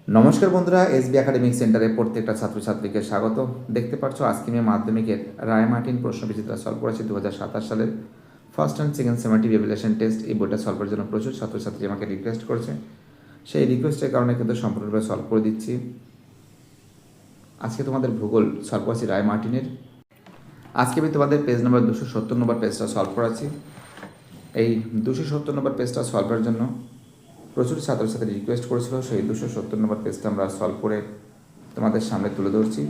নমস্কার বন্ধুরা, SB academic সেন্টারে প্রত্যেকটা ছাত্রছাত্রীকে স্বাগত। দেখতে পাচ্ছ আজকে আমি মাধ্যমিকের রায় মার্টিন প্রশ্ন বিচিত্রা সলভ করেছি 2027 সালের first and second summative evaluation test. এই বইটা সলভের জন্য প্রচুর ছাত্রছাত্রী আমাকে রিকোয়েস্ট করেছে, সেই রিকোয়েস্টের কারণে কিন্তু সম্পূর্ণরূপে সলভ করে দিচ্ছি। আজকে তোমাদের ভূগোল সলভ করেছি রায় মার্টিনের। আজকে আমি তোমাদের পেজ নম্বর 270 নম্বর পেজটা সলভ করাচ্ছি। এই 270 নম্বর পেজটা সলভের জন্য প্রচুর ছাত্রছাত্রী রিকোয়েস্ট করেছিল, সেই 270 নম্বর পেজটা আমরা সলভ করে তোমাদের সামনে তুলে ধরছি।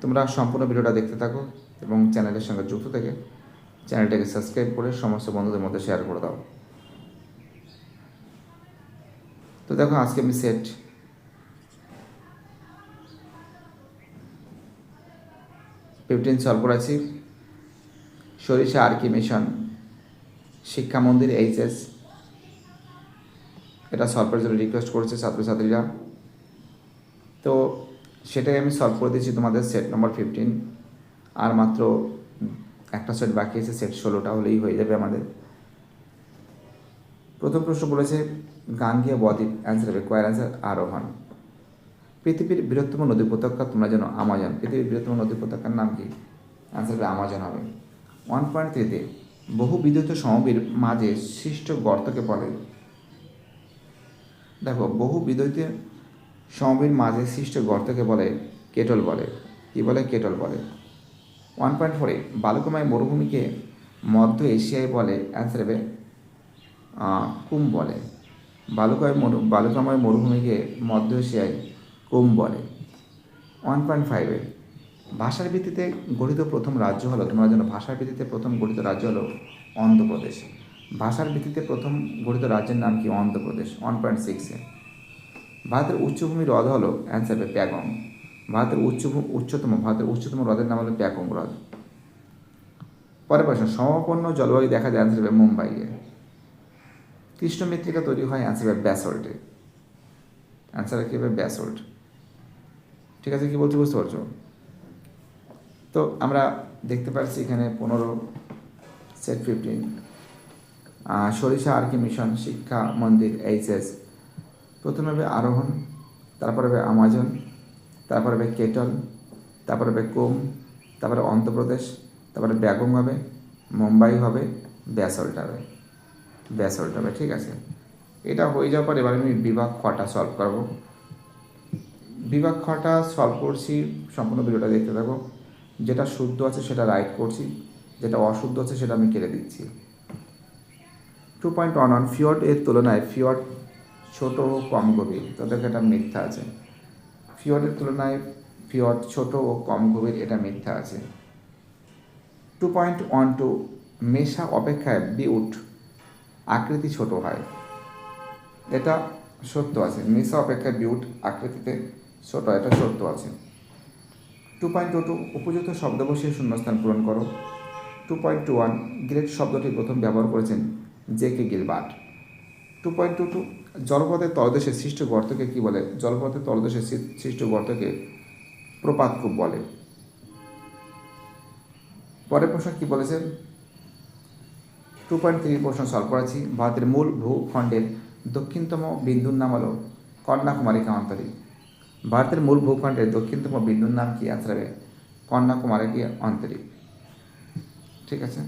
তোমরা সম্পূর্ণ ভিডিওটা দেখতে থাকো এবং চ্যানেলের সঙ্গে যুক্ত থেকে চ্যানেলটাকে সাবস্ক্রাইব করে সমস্ত বন্ধুদের মধ্যে শেয়ার করে দাও। তো দেখো, আজকে আমি সেট 15 সলভ করেছি। সরিষা আর কি মিশন শিক্ষা মন্দির এইচএস, এটা সলভের জন্য রিকোয়েস্ট করেছে ছাত্রছাত্রীরা, তো সেটাই আমি সলভ করে দিয়েছি তোমাদের সেট নম্বর 15। আর মাত্র একটা সেট বাকি আছে, সেট 16টা হলেই হয়ে যাবে আমাদের। প্রথম প্রশ্ন বলেছে গাঙ্গেয় বদ্বীপ, অ্যান্সার হবে কয়ের অ্যান্সার আরোহণ। পৃথিবীর বৃহত্তম নদী উপত্যকা তোমরা জানো আমাজন। পৃথিবীর বৃহত্তম নদী উপত্যকার নাম কি? অ্যান্সার হবে আমাজন হবে। 1.3-তে বহু বিদ্যুৎ সমভূমির মাঝে সৃষ্ট গর্তকে বলে। দেখো, বহু বিদ্যুৎ সমভূমির মাঝে সৃষ্ট গর্তকে বলে কেটল বলে। কি বলে? কেটল বলে। 1.4-এ বালুকাময় মরুভূমিকে মধ্য এশিয়ায় বলে। অ্যান্সার হবে কুম বলে। বালুকাময় মরুভূমিকে মধ্য এশিয়ায় কুম বলে। 1.5-এ ভাষার ভিত্তিতে গঠিত প্রথম রাজ্য হলো, তোমরা জানো ভাষার ভিত্তিতে প্রথম গঠিত রাজ্য হলো অন্ধ্রপ্রদেশ। ভাষার ভিত্তিতে প্রথম গঠিত রাজ্যের নাম কি? অন্ধ্রপ্রদেশ। 1.6-এ ভারতের উচ্চভূমি হ্রদ হলো। অ্যান্সার হবে প্যাগং। ভারতের উচ্চতম হ্রদের নাম হলো প্যাগং হ্রদ। পরের প্রশ্ন, সমপন্ন জলবায়ু দেখা যায়। অ্যান্সার হবে মুম্বাইয়ে। কৃষ্ণ মৃত্তিকা তৈরি হয়। অ্যান্সার হবে ব্যাসল্টে। অ্যান্সার কি হবে? ব্যাসল্ট। ঠিক আছে, কি বলছি বুঝতে পারছো? তো আমরা দেখতে পাচ্ছি এখানে 15 সেট 15 সরিষা আর কি মিশন শিক্ষা মন্দির এইচএস। প্রথমে হবে আরোহণ, তারপর হবে আমাজন, তারপর হবে কেটল, তারপর হবে কুম, তারপরে অন্ধ্রপ্রদেশ, তারপরে ব্যাগং হবে, মুম্বাই হবে, ব্যাসল্ট হবে। ব্যাসল্ট হবে। ঠিক আছে, এটা হয়ে যাওয়ার পর এবার আমি বিভাগ খটা সলভ করব। বিভাগ খটা সলভ করছি, সম্পূর্ণ ভিডিওটা দেখতে থাকো। যেটা শুদ্ধ আছে সেটা রাইট করছি, যেটা অশুদ্ধ আছে সেটা আমি কেটে দিচ্ছি। 2.11 ফিয়র্ড এর তুলনায় ফিয়র্ড ছোট ও কম গভীর, তাদেরকে এটা মিথ্যা আছে। ফিয়র্ডের তুলনায় ফিয়র্ড ছোট ও কম গভীর, এটা মিথ্যা আছে। 2.12 মেশা অপেক্ষায় বিউট আকৃতি ছোট হয়, এটা সত্য আছে। মেশা অপেক্ষায় বিউট আকৃতিতে ছোট, এটা সত্য আছে। 2.22 উপযুক্ত শব্দ বসিয়ে শূন্যস্থান পূরণ করো। 2.21 গ্রেট শব্দটি প্রথম ব্যবহার করেছেন জে.কে গিলবার্ট। 2.22 জলপথের তলদেশে সৃষ্ট গর্তকে কি বলে? জলপথের তলদেশে সৃষ্ট গর্তকে প্রপাতকূপ বলে। পরের প্রশ্ন কি বলেছে? 2.3 প্রশ্ন সলভ করেছি। ভারতের মূল ভূখণ্ডের দক্ষিণতম বিন্দুর নাম হলো কন্যাকুমারিকা অন্তরীপ। ভারতের মূল ভূখণ্ডের দক্ষিণতম বিন্দুর নাম কি? অ্যান্সার হবে কন্যাকুমারিকা অন্তরীপ। ঠিক আছে,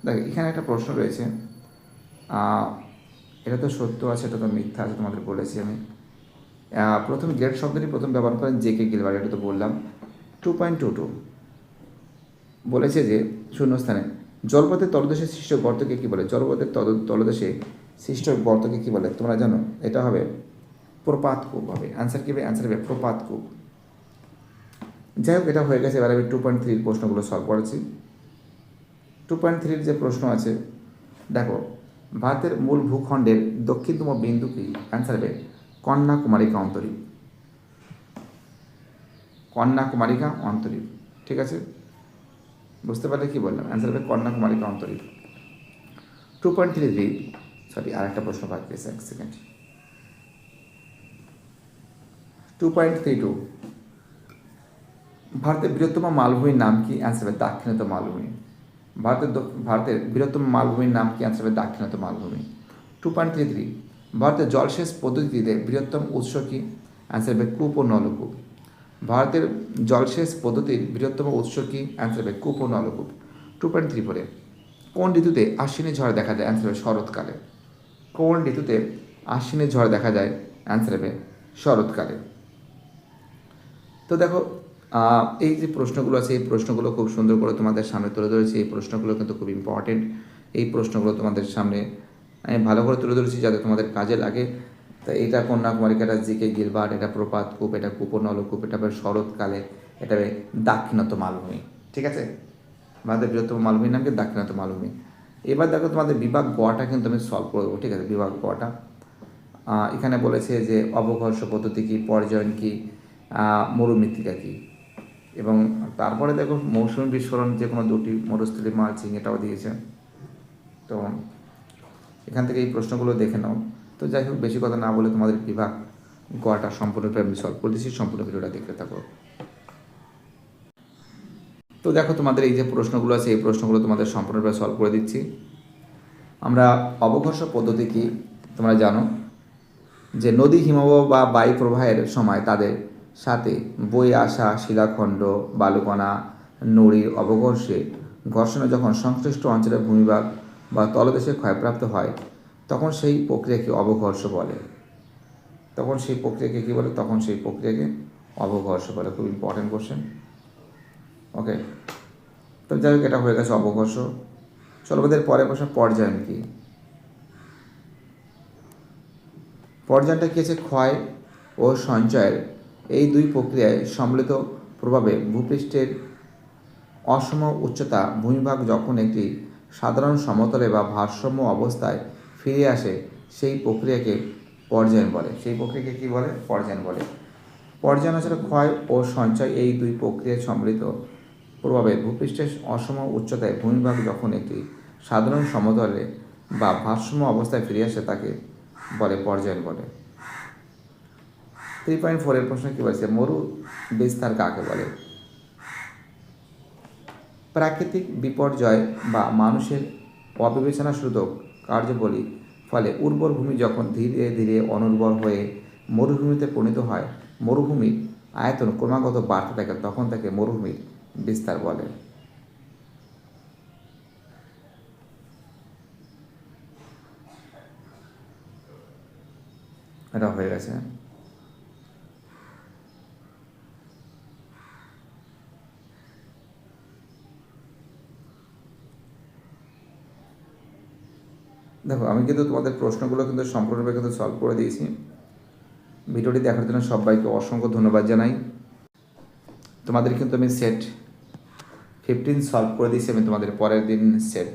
দেখ এখানে একটা প্রশ্ন রয়েছে, এটা তো সত্য আছে, এটা তো মিথ্যা আছে, তোমাদের বলেছি আমি। প্রথম গ্রেট শব্দটি প্রথম ব্যবহার করেন জে.কে গিলবার্ট, এটা তো বললাম। 2.22 বলেছে যে শূন্যস্থানে জলপথের তলদেশে সৃষ্ট গর্তকে কী বলে? জলপথের তলদেশে সৃষ্ট গর্তকে কী বলে তোমরা জানো? এটা হবে প্রপাতকূপ হবে। অ্যান্সার কী হবে? অ্যান্সার হবে প্রপাতকূপ। যাই হোক, এটা হয়ে গেছে। এবার আমি 2.3 প্রশ্নগুলো সলভ করেছি। 2.3 যে প্রশ্ন আছে, দেখো ভারতের মূল ভূখণ্ডের দক্ষিণতম বিন্দু কি? অ্যান্সার হবে কন্যাকুমারিকা অন্তরীপ। কন্যাকুমারিকা অন্তরীপ। ঠিক আছে, বুঝতে পারলে কি বললাম? অ্যান্সার হবে কন্যাকুমারিকা অন্তরীপ। 2.33 সরি, আর একটা প্রশ্ন বাকি আছে, এক সেকেন্ড। 2.32 ভারতের বৃহত্তম মালভূমির নাম কি? অ্যান্সার হবে দাক্ষিণাত্য মালভূমি। ভারতের বৃহত্তম মালভূমির নাম কি? অ্যান্সার হবে দাক্ষিণাত্য মালভূমি। 2.33 ভারতের জলসেচ পদ্ধতিতে বৃহত্তম উৎস কি? অ্যান্সার হবে কূপ ও নলকূপ। ভারতের জলসেচ পদ্ধতির বৃহত্তম উৎস কি? অ্যান্সার হবে কূপ ও নলকূপ। 2.34 কোন ঋতুতে আশ্বিনী ঝড় দেখা যায়? অ্যান্সার হবে শরৎকালে। কোন ঋতুতে আশ্বিনী ঝড় দেখা যায়? অ্যান্সার হবে শরৎকালে। তো দেখো এই যে প্রশ্নগুলো আছে এই প্রশ্নগুলো খুব সুন্দর করে তোমাদের সামনে তুলে ধরেছি। এই প্রশ্নগুলো কিন্তু খুব ইম্পর্টেন্ট। এই প্রশ্নগুলো তোমাদের সামনে আমি ভালো করে তুলে ধরেছি যাতে তোমাদের কাজে লাগে। তো এটা কন্যাকুমারিকা, এটা জিকে গিলবার্ট, এটা প্রপাত কূপ, এটা কূপ ও নলকূপ, এটা হবে শরৎকালে, এটা হবে দাক্ষিণাত্য মালভূমি। ঠিক আছে, ভারতের বৃহত্তম মালভূমির নাম কি? দাক্ষিণাত্য মালভূমি। এবার দেখো তোমাদের বিভাগ গটা কিন্তু আমি সলভ করে দেবো। ঠিক আছে, বিভাগ গটা এখানে বলেছে যে অবঘর্ষ পদ্ধতি কী, পর্যায়ন কী, মরুমৃত্তিকা কী, এবং তারপরে দেখো মৌসুমী বিস্ফোরণ যে কোনো দুটি, মরুস্থলী মালচিং এটাও দিয়েছে। তো এখান থেকে এই প্রশ্নগুলো দেখে নাও। তো যাই হোক, বেশি কথা না বলে তোমাদের বিভাগ গটা সম্পূর্ণরূপে আমি সলভ করে দিচ্ছি, সম্পূর্ণ ভিডিওটা দেখতে থাকো। তো দেখো তোমাদের এই যে প্রশ্নগুলো আছে এই প্রশ্নগুলো তোমাদের সম্পূর্ণরূপে সলভ করে দিচ্ছি। আমরা অবঘর্ষ পদ্ধতি কি তোমরা জানো যে নদী হিমবাহ বা বায়ু প্রবাহের সময় তাদের সাথে বয়ে আসা শিলাখণ্ড, বালুকণা, নুড়ির অবঘর্ষে ঘর্ষণে যখন সংশ্লিষ্ট অঞ্চলের ভূমিভাগ বা তলদেশে ক্ষয়প্রাপ্ত হয় তখন সেই প্রক্রিয়াকে অবঘর্ষ বলে। তখন সেই প্রক্রিয়াকে কী বলে? তখন সেই প্রক্রিয়াকে অবঘর্ষ বলে। খুব ইম্পর্টেন্ট কোশ্চেন। ওকে, তো যাই হোক, এটা হয়ে গেছে অবঘর্ষ। চলো আমাদের পরে প্রশ্ন, পর্যায়ন কি? পর্যায়নটা কী আছে? ক্ষয় ও সঞ্চয়ের এই দুই প্রক্রিয়ায় সম্মিলিত প্রভাবে ভূপৃষ্ঠের অসম উচ্চতা ভূমিভাগ যখন একটি সাধারণ সমতলে বা ভারসাম্য অবস্থায় ফিরে আসে সেই প্রক্রিয়াকে পর্যায়ন বলে। সেই প্রক্রিয়াকে কী বলে? পর্যায়ন বলে। পর্যায়ন আসলে ক্ষয় ও সঞ্চয় এই দুই প্রক্রিয়ায় সম্মিলিত প্রভাবে ভূপৃষ্ঠের অসম উচ্চতায় ভূমিভাগ যখন একটি সাধারণ সমতলে বা ভারসাম্য অবস্থায় ফিরে আসে তাকে বলে পর্যায়ন বলে। 3.4 প্রশ্ন কী বলছে? মরু বিস্তার কাকে বলে? প্রাকৃতিক বিপর্যয় বা মানুষের অবিবেচনাসূচক কার্যাবলী ফলে উর্বর ভূমি যখন ধীরে ধীরে অনুর্বর হয়ে মরুভূমিতে পরিণত হয়, মরুভূমির আয়তন ক্রমাগত বাড়তে থাকে, তখন তাকে মরুভূমির বিস্তার বলে। এটা হয়ে গেছে। দেখো আমি কিন্তু তোমাদের প্রশ্নগুলো কিন্তু সম্পূর্ণরূপে কিন্তু সলভ করে দিয়েছি। ভিডিওটি দেখার জন্য সবাইকে অসংখ্য ধন্যবাদ জানাই। তোমাদের কিন্তু আমি সেট 15 সলভ করে দিয়েছি। আমি তোমাদের পরের দিন সেট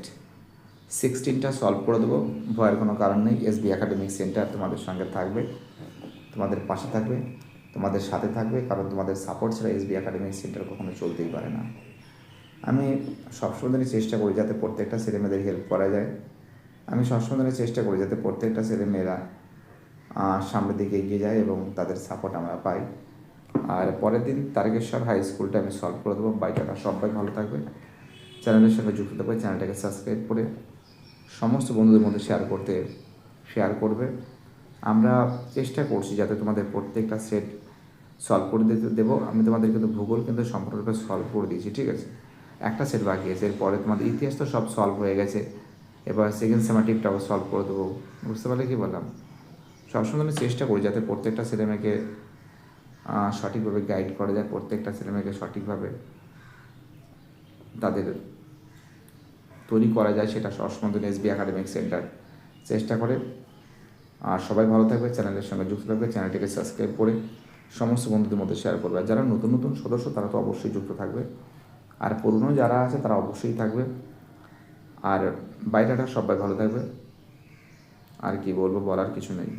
16টা সলভ করে দেবো। ভয়ের কোনো কারণ নেই। এসবি একাডেমিক সেন্টার তোমাদের সঙ্গে থাকবে, তোমাদের পাশে থাকবে, তোমাদের সাথে থাকবে, কারণ তোমাদের সাপোর্ট ছাড়া এসবি একাডেমিক সেন্টার কখনো চলতেই পারে না। আমি সবসময় চেষ্টা করি যাতে প্রত্যেকটা ছেলেমেয়েদের হেল্প করা যায়। আমি সবসময় চেষ্টা করি যাতে প্রত্যেকটা ছেলেমেয়েরা সামনের দিকে এগিয়ে যায় এবং তাদের সাপোর্ট আমরা পাই। আর পরের দিন তারকেশ্বর হাই স্কুলটা আমি সলভ করে দেবো। বাইটাটা সবাই ভালো থাকবে, চ্যানেলের সঙ্গে যুক্ত থাকবে, চ্যানেলটাকে সাবস্ক্রাইব করে সমস্ত বন্ধুদের মধ্যে শেয়ার করবে। আমরা চেষ্টা করছি যাতে তোমাদের প্রত্যেকটা সেট সলভ করে দিতে দেবো। আমি তোমাদের কিন্তু ভূগোল কিন্তু সম্পূর্ণরূপে সলভ করে দিয়েছি। ঠিক আছে, একটা সেট বাকি আছে। এরপরে তোমাদের ইতিহাস তো সব সলভ হয়ে গেছে, এবার সেকেন্ড সেমেটিভটাও সলভ করে দেবো। বুঝতে পারলে কি বললাম? সবসময় আমি চেষ্টা করি যাতে প্রত্যেকটা ছেলেমেয়েকে সঠিকভাবে গাইড করা যায়, প্রত্যেকটা ছেলেমেয়েকে সঠিকভাবে তাদের তৈরি করা যায়, সেটা সবসময় এসবি একাডেমিক সেন্টার চেষ্টা করে। আর সবাই ভালো থাকবে, চ্যানেলের সঙ্গে যুক্ত থাকবে, চ্যানেলটিকে সাবস্ক্রাইব করে সমস্ত বন্ধুদের মধ্যে শেয়ার করবে। আর যারা নতুন নতুন সদস্য তারা তো অবশ্যই যুক্ত থাকবে, আর পুরনো যারা আছে তারা অবশ্যই থাকবে। আর বাইরেটা সবাই ভালো থাকবে। আর কি বলবো, বলার কিছু নেই।